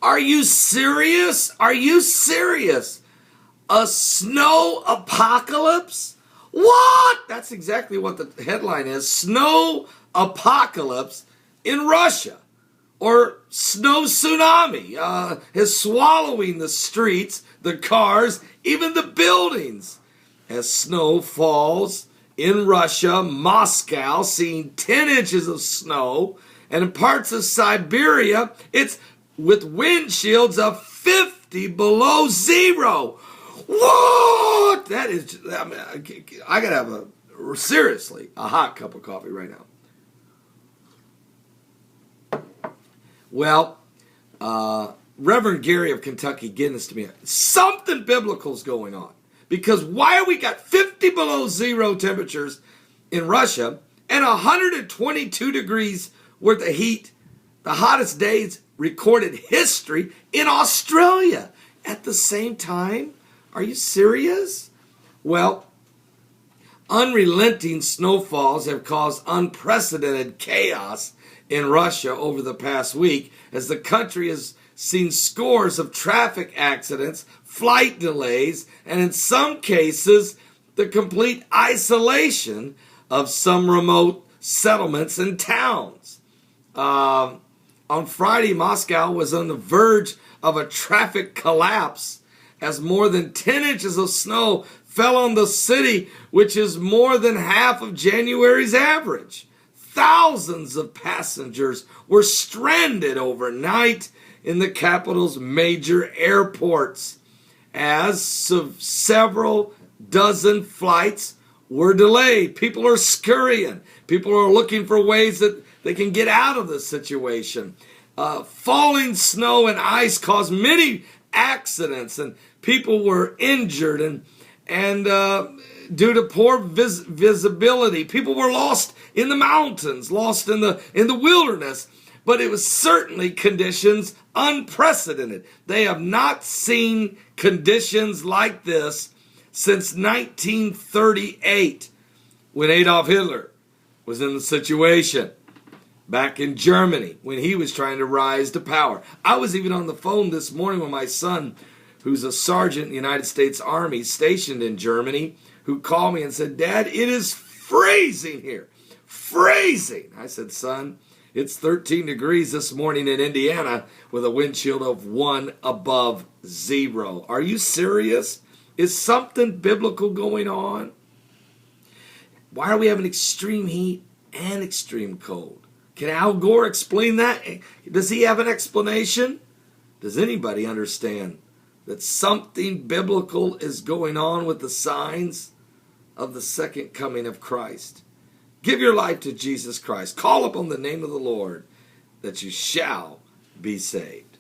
Are you serious? Are you serious? A snow apocalypse? What? That's exactly what the headline is. Snow apocalypse in Russia. Or snow tsunami is swallowing the streets, the cars, even the buildings. As snow falls in Russia, Moscow, seeing 10 inches of snow. And in parts of Siberia, it's with wind chills of 50 below zero. What? That is, I mean, I got to have seriously, a hot cup of coffee right now. Well, Reverend Gary of Kentucky getting this to me. Something biblical's going on. Because why we got 50 below zero temperatures in Russia and 122 degrees worth of heat, the hottest days recorded history in Australia at the same time? Are you serious? Well, unrelenting snowfalls have caused unprecedented chaos in Russia over the past week as the country has seen scores of traffic accidents, flight delays, and in some cases, the complete isolation of some remote settlements and towns. On Friday, Moscow was on the verge of a traffic collapse as more than 10 inches of snow fell on the city, which is more than half of January's average. Thousands of passengers were stranded overnight in the capital's major airports as several dozen flights were delayed. People are scurrying. People are looking for ways that they can get out of the situation. Falling snow and ice caused many accidents, and people were injured, and due to poor visibility, people were lost in the mountains, lost in the wilderness. But it was certainly conditions unprecedented. They have not seen conditions like this since 1938, when Adolf Hitler was in the situation back in Germany when he was trying to rise to power. I was even on the phone this morning with my son, who's a sergeant in the United States Army stationed in Germany, who called me and said, "Dad, it is freezing here. Freezing." I said, "Son, it's 13 degrees this morning in Indiana with a wind chill of 1 above zero. Are you serious? Is something biblical going on? Why are we having extreme heat and extreme cold? Can Al Gore explain that? Does he have an explanation? Does anybody understand that something biblical is going on with the signs of the second coming of Christ? Give your life to Jesus Christ. Call upon the name of the Lord that you shall be saved.